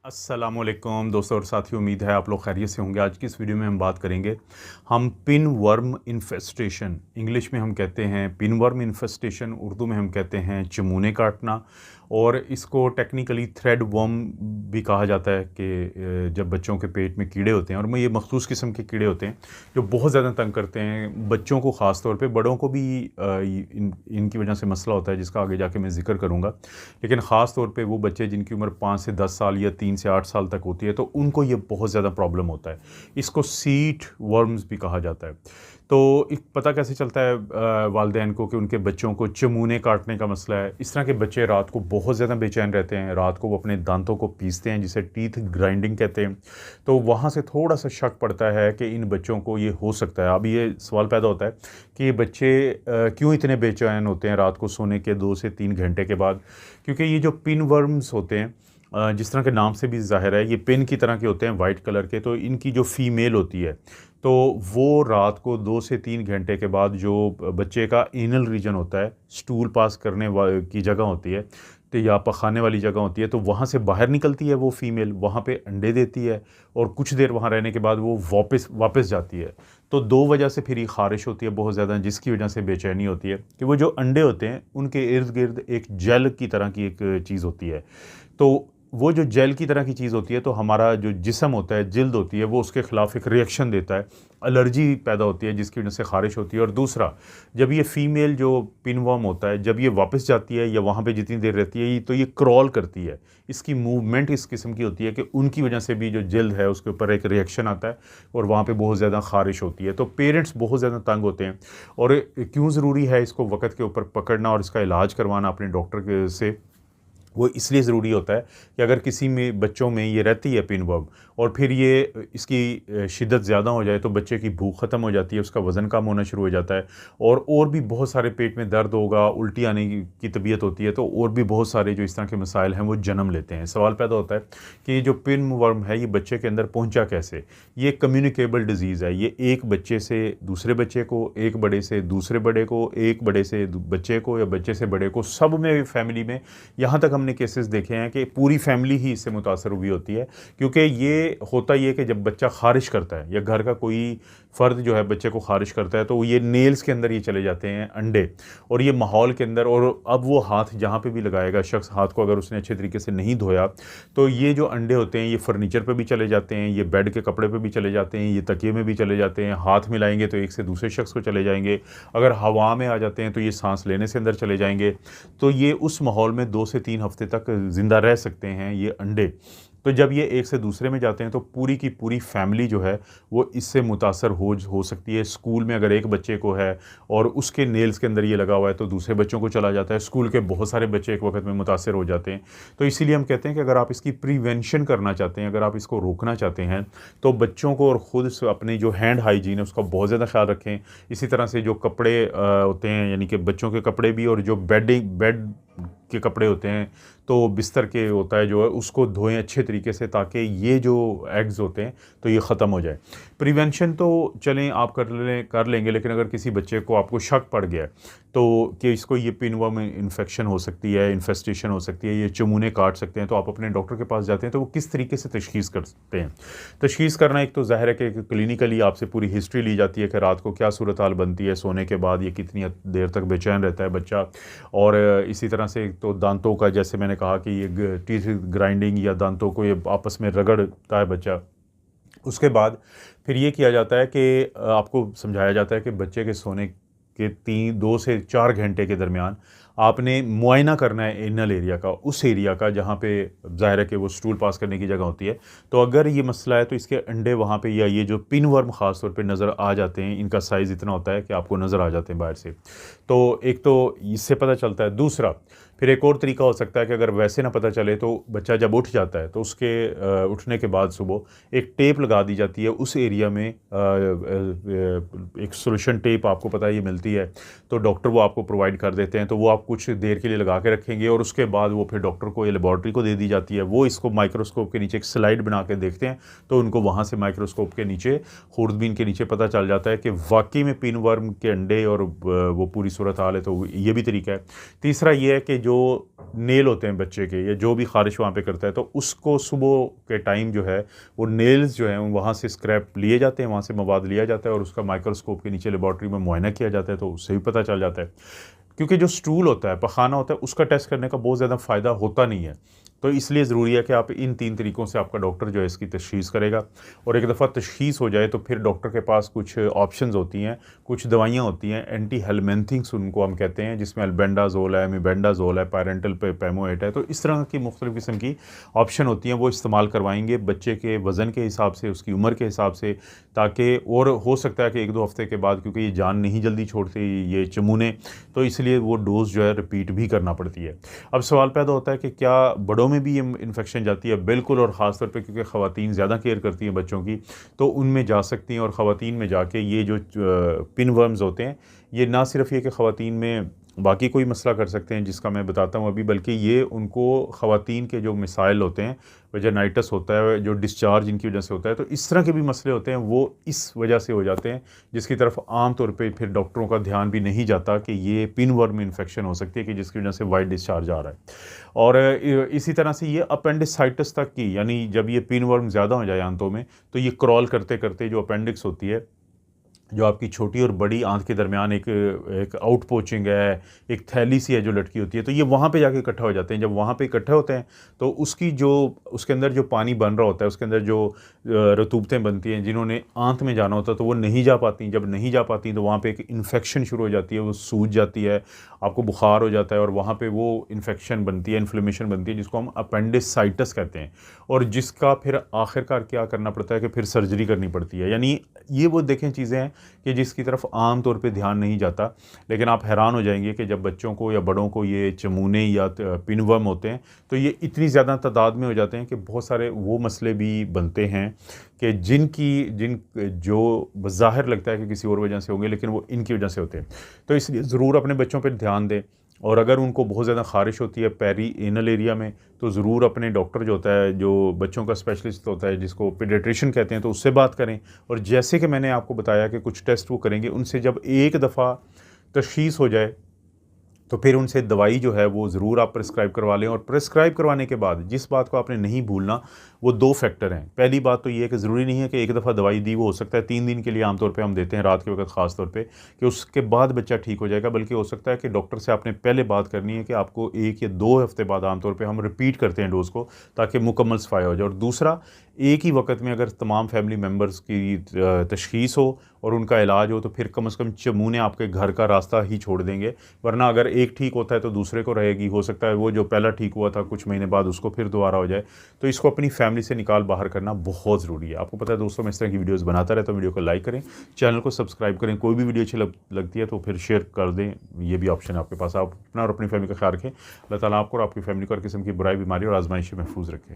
अस्सलामुअलैकुम दोस्तों और साथियों, उम्मीद है आप लोग खैरियत से होंगे। आज की इस वीडियो में हम बात करेंगे हम पिन वर्म इन्फेस्टेशन, इंग्लिश में हम कहते हैं पिन वर्म इन्फेस्टेशन, उर्दू में हम कहते हैं चमूने काटना, और इसको टेक्निकली थ्रेड वर्म भी कहा जाता है कि जब बच्चों के पेट में कीड़े होते हैं, और ये मखसूस किस्म के कीड़े होते हैं जो बहुत ज़्यादा तंग करते हैं बच्चों को, ख़ास तौर पे बड़ों को भी इनकी वजह से मसला होता है, जिसका आगे जाके मैं ज़िक्र करूँगा। लेकिन ख़ास तौर पे वो बच्चे जिनकी उम्र 5 से 10 साल या 3 से 8 साल तक होती है, तो उनको ये बहुत ज़्यादा प्रॉब्लम होता है। इसको सीट वर्म्स भी कहा जाता है। तो पता कैसे चलता है वालिदैन को कि उनके बच्चों को चमूने काटने का मसला है। इस तरह के बच्चे रात को बहुत ज़्यादा बेचैन रहते हैं, रात को वो अपने दांतों को पीसते हैं, जिसे टीथ ग्राइंडिंग कहते हैं। तो वहाँ से थोड़ा सा शक पड़ता है कि इन बच्चों को ये हो सकता है। अब ये सवाल पैदा होता है कि ये बच्चे क्यों इतने बेचैन होते हैं रात को सोने के 2 से 3 घंटे के बाद? क्योंकि ये जो पिन वर्म्स होते हैं, जिस तरह के नाम से भी ज़ाहिर है, ये पिन की तरह के होते हैं, वाइट कलर के। तो इनकी जो फ़ीमेल होती है, तो वो रात को 2 से 3 घंटे के बाद जो बच्चे का एनल रीजन होता है, स्टूल पास करने की जगह होती है, तो या पखाने वाली जगह होती है, तो वहाँ से बाहर निकलती है वो फ़ीमेल, वहाँ पे अंडे देती है, और कुछ देर वहाँ रहने के बाद वो वापस जाती है। तो 2 वजह से फिर ये ख़ारिश होती है बहुत ज़्यादा, जिसकी वजह से बेचैनी होती है कि वो जो अंडे होते हैं उनके इर्द-गिर्द एक जेल की तरह की एक चीज़ होती है। तो वो जो जेल की तरह की चीज़ होती है, तो हमारा जो जिस्म होता है, जिल्द होती है, वो उसके ख़िलाफ़ एक रिएक्शन देता है, एलर्जी पैदा होती है, जिसकी वजह से ख़ारिश होती है। और दूसरा, जब ये फ़ीमेल जो पिनवर्म होता है, जब ये वापस जाती है या वहाँ पे जितनी देर रहती है, तो ये क्रॉल करती है। इसकी मूवमेंट इस किस्म की होती है कि उनकी वजह से भी जो जिल्द है उसके ऊपर एक रिएक्शन आता है, और वहाँ पे बहुत ज़्यादा ख़ारिश होती है। तो पेरेंट्स बहुत ज़्यादा तंग होते हैं। और क्यों ज़रूरी है इसको वक़्त के ऊपर पकड़ना और इसका इलाज करवाना अपने डॉक्टर से? वो इसलिए ज़रूरी होता है कि अगर किसी में बच्चों में ये रहती है पिनवर्म, और फिर ये इसकी शिद्दत ज़्यादा हो जाए, तो बच्चे की भूख ख़त्म हो जाती है, उसका वज़न कम होना शुरू हो जाता है, और भी बहुत सारे पेट में दर्द होगा, उल्टी आने की तबीयत होती है, तो और भी बहुत सारे जो इस तरह के मसाइल हैं वो जन्म लेते हैं। सवाल पैदा होता है कि ये जो पिनवर्म है, ये बच्चे के अंदर पहुँचा कैसे? ये कम्युनिकेबल डिज़ीज़ है। ये एक बच्चे से दूसरे बच्चे को, एक बड़े से दूसरे बड़े को, एक बड़े से बच्चे को, या बच्चे से बड़े को, सब में, फैमिली में, यहाँ तक हमने केसेस देखे हैं कि पूरी फैमिली ही इससे मुतासर हुई होती है। क्योंकि ये होता ये कि जब बच्चा ख़ारिश करता है, या घर का कोई फ़र्द जो है बच्चे को ख़ारिश करता है, तो ये नेल्स के अंदर ये चले जाते हैं अंडे, और ये माहौल के अंदर, और अब वो हाथ जहाँ पे भी लगाएगा शख्स, हाथ को अगर उसने अच्छे तरीके से नहीं धोया, तो ये जो अंडे होते हैं ये फ़र्नीचर पे भी चले जाते हैं, ये बेड के कपड़े पे भी चले जाते हैं, ये तकिए में भी चले जाते हैं, हाथ मिलाएंगे तो एक से दूसरे शख्स को चले जाएंगे, अगर हवा में आ जाते हैं तो ये सांस लेने से अंदर चले जाएंगे। तो ये उस माहौल में 2 से 3 हफ्ते तक ज़िंदा रह सकते हैं ये अंडे। तो जब ये एक से दूसरे में जाते हैं, तो पूरी की पूरी फैमिली जो है वो इससे मुतासर हो सकती है। स्कूल में अगर एक बच्चे को है और उसके नेल्स के अंदर ये लगा हुआ है, तो दूसरे बच्चों को चला जाता है, स्कूल के बहुत सारे बच्चे एक वक्त में मुतासर हो जाते हैं। तो इसीलिए हम कहते हैं कि अगर आप इसकी प्रिवेंशन करना चाहते हैं, अगर आप इसको रोकना चाहते हैं, तो बच्चों को और ख़ुद अपनी जो हैंड हाइजीन है उसका बहुत ज़्यादा ख्याल रखें। इसी तरह से जो कपड़े होते हैं, यानी कि बच्चों के कपड़े भी, और जो बेड के कपड़े होते हैं, तो बिस्तर के होता है जो है, उसको धोएं अच्छे तरीके से, ताकि ये जो एग्स होते हैं तो ये ख़त्म हो जाए। प्रिवेंशन तो चलें आप कर लेंगे, लेकिन अगर किसी बच्चे को आपको शक पड़ गया तो कि इसको ये पिनवर्म इन्फेक्शन हो सकती है, इन्फेस्टेशन हो सकती है, ये चमूने काट सकते हैं, तो आप अपने डॉक्टर के पास जाते हैं, तो वो किस तरीके से तशख़ीस करते हैं? तशख़ीस करना एक तो ज़ाहिर है कि क्लिनिकली आपसे पूरी हिस्ट्री ली जाती है कि रात को क्या सूरत हाल बनती है, सोने के बाद ये कितनी देर तक बेचैन रहता है बच्चा, और इसी तरह से तो दांतों का, जैसे मैंने कहा कि ये टीथ ग्राइंडिंग या दांतों को ये आपस में रगड़ता है बच्चा। उसके बाद फिर ये किया जाता है कि आपको समझाया जाता है कि बच्चे के सोने के 2 से 4 घंटे के दरमियान आपने मुआयना करना है एनल एरिया का, उस एरिया का जहाँ पे ज़ाहिर है कि वो स्टूल पास करने की जगह होती है। तो अगर ये मसला है, तो इसके अंडे वहाँ पे, या ये जो पिनवर्म ख़ास तौर पे नज़र आ जाते हैं, इनका साइज़ इतना होता है कि आपको नज़र आ जाते हैं बाहर से। तो एक तो इससे पता चलता है। दूसरा, फिर एक और तरीका हो सकता है कि अगर वैसे ना पता चले, तो बच्चा जब उठ जाता है, तो उसके उठने के बाद सुबह एक टेप लगा दी जाती है उस एरिया में। एक सोल्यूशन टेप आपको पता है ये मिलती है, तो डॉक्टर वो आपको प्रोवाइड कर देते हैं। तो वो आप कुछ देर के लिए लगा के रखेंगे, और उसके बाद वो फिर डॉक्टर को या लेबॉर्ट्री को दे दी जाती है। वो इसको माइक्रोस्कोप के नीचे एक स्लाइड बना के देखते हैं, तो उनको वहाँ से माइक्रोस्कोप के नीचे, खूरदबीन के नीचे पता चल जाता है कि वाकई में पिनवर्म के अंडे और वो पूरी सूरत हाल है। तो ये भी तरीका है। तीसरा ये है कि जो नेल होते हैं बच्चे के या जो भी ख़ारिश वहाँ पे करता है, तो उसको सुबह के टाइम जो है वो नेल्स जो हैं वहाँ से स्क्रैप लिए जाते हैं, वहाँ से मवाद लिया जाता है और उसका माइक्रोस्कोप के नीचे लेबॉर्ट्री में मुआयना किया जाता है, तो उससे भी पता चल जाता है। क्योंकि जो स्टूल होता है, पखाना होता है, उसका टेस्ट करने का बहुत ज़्यादा फ़ायदा होता नहीं है। तो इसलिए ज़रूरी है कि आप इन 3 तरीक़ों से आपका डॉक्टर जो है इसकी तशख़ीस करेगा, और एक दफ़ा तशख़ीस हो जाए तो फिर डॉक्टर के पास कुछ ऑप्शंस होती हैं, कुछ दवाइयाँ होती हैं, एंटी हेलमेंथिंग्स उनको हम कहते हैं, जिसमें अल्बेंडाज़ोल है, मिबेंडाज़ोल है, पायरेंटल पैमोएट है। तो इस तरह की मुख्तलिफ़ किस्म की ऑप्शन होती हैं, वो इस्तेमाल करवाएंगे बच्चे के वज़न के हिसाब से, उसकी उम्र के हिसाब से, ताकि और हो सकता है कि 1-2 हफ़्ते के बाद, क्योंकि ये जान नहीं जल्दी छोड़ते ये चमूने, तो इसलिए वो डोज़ जो है रिपीट भी करना पड़ती है। अब सवाल पैदा होता है कि क्या बड़ों में भी ये इन्फेक्शन जाती है? बिल्कुल, और ख़ास तौर पे क्योंकि ख़वातीन ज़्यादा केयर करती हैं बच्चों की, तो उनमें जा सकती हैं, और ख़वातीन में जाके ये जो पिन वर्म्स होते हैं, ये ना सिर्फ ये कि ख़वातीन में बाकी कोई मसला कर सकते हैं जिसका मैं बताता हूँ अभी, बल्कि ये उनको ख़वातीन के जो मिसाइल होते हैं, वेजानाइटिस होता है, जो डिस्चार्ज इनकी वजह से होता है, तो इस तरह के भी मसले होते हैं, वो इस वजह से हो जाते हैं, जिसकी तरफ आम तौर पे फिर डॉक्टरों का ध्यान भी नहीं जाता कि ये पिन वर्म इन्फेक्शन हो सकती है कि जिसकी वजह से वाइट डिस्चार्ज आ रहा है। और इसी तरह से ये अपेंडिसाइटिस तक की, यानी जब ये पिन वर्म ज़्यादा हो जाए आंतों में, तो ये क्रॉल करते करते जो अपेंडिक्स होती है, जो आपकी छोटी और बड़ी आंत के दरमियान एक आउट पोचिंग है, एक थैली सी है जो लटकी होती है, तो ये वहाँ पे जाके इकट्ठा हो जाते हैं। जब वहाँ पे इकट्ठे होते हैं तो उसके अंदर जो पानी बन रहा होता है, उसके अंदर जो रतूबतें बनती हैं, जिन्होंने आंत में जाना होता है तो वो नहीं जा पाती। जब नहीं जा पाती तो वहाँ पे एक इन्फेक्शन शुरू हो जाती है, वो सूज जाती है, आपको बुखार हो जाता है, और वहाँ पे वो इन्फेक्शन बनती है, इन्फ्लेमेशन बनती है, जिसको हम अपेंडिसाइटिस कहते हैं, और जिसका फिर आखिरकार क्या करना पड़ता है कि फिर सर्जरी करनी पड़ती है। यानी ये वो देखें चीज़ें हैं कि जिसकी तरफ आम तौर पे ध्यान नहीं जाता, लेकिन आप हैरान हो जाएंगे कि जब बच्चों को या बड़ों को ये चमूने या पिनवर्म होते हैं, तो ये इतनी ज़्यादा तादाद में हो जाते हैं कि बहुत सारे वो मसले भी बनते हैं कि जिन जो बज़ाहिर लगता है कि किसी और वजह से होंगे, लेकिन वो इनकी वजह से होते हैं। तो इसलिए ज़रूर अपने बच्चों पर ध्यान दें, और अगर उनको बहुत ज़्यादा ख़ारिश होती है पेरी एनल एरिया में, तो ज़रूर अपने डॉक्टर जो होता है, जो बच्चों का स्पेशलिस्ट होता है, जिसको पीडियाट्रिशियन कहते हैं, तो उससे बात करें। और जैसे कि मैंने आपको बताया कि कुछ टेस्ट वो करेंगे, उनसे जब एक दफ़ा तशख़ीस हो जाए तो फिर उनसे दवाई जो है वो ज़रूर आप प्रिस्क्राइब करवा लें। और प्रिस्क्राइब करवाने के बाद जिस बात को आपने नहीं भूलना, वो 2 फैक्टर हैं। पहली बात तो ये है कि ज़रूरी नहीं है कि एक दफ़ा दवाई दी, वो हो सकता है 3 दिन के लिए आमतौर पे हम देते हैं रात के वक्त ख़ास तौर पे, कि उसके बाद बच्चा ठीक हो जाएगा, बल्कि हो सकता है कि डॉक्टर से आपने पहले बात करनी है कि आपको 1 या 2 हफ़्ते बाद आमतौर पर हम रिपीट करते हैं डोज़ को, ताकि मुकम्मल सफाया हो जाए। और दूसरा, एक ही वक्त में अगर तमाम फैमिली मेम्बर्स की तशख़ीस हो और उनका इलाज हो, तो फिर कम से कम चमूने आपके घर का रास्ता ही छोड़ देंगे। वरना अगर एक ठीक होता है तो दूसरे को रहेगी, हो सकता है वो जो पहला ठीक हुआ था कुछ महीने बाद उसको फिर दोबारा हो जाए। तो इसको अपनी फैमिली से निकाल बाहर करना बहुत ज़रूरी है। आपको पता है दोस्तों, मैं इस तरह की वीडियोज़ बनाता रहता हूँ। वीडियो को लाइक करें, चैनल को सब्सक्राइब करें, कोई भी वीडियो अच्छी लगती है तो फिर शेयर कर दें, ये भी ऑप्शन है आपके पास। आप अपना और अपनी फैमिली का ख्याल रखें। अल्लाह ताला आपको और आपकी फैमिली को हर किस्म की बुराई, बीमारी और आजमाइश से महफूज रखें।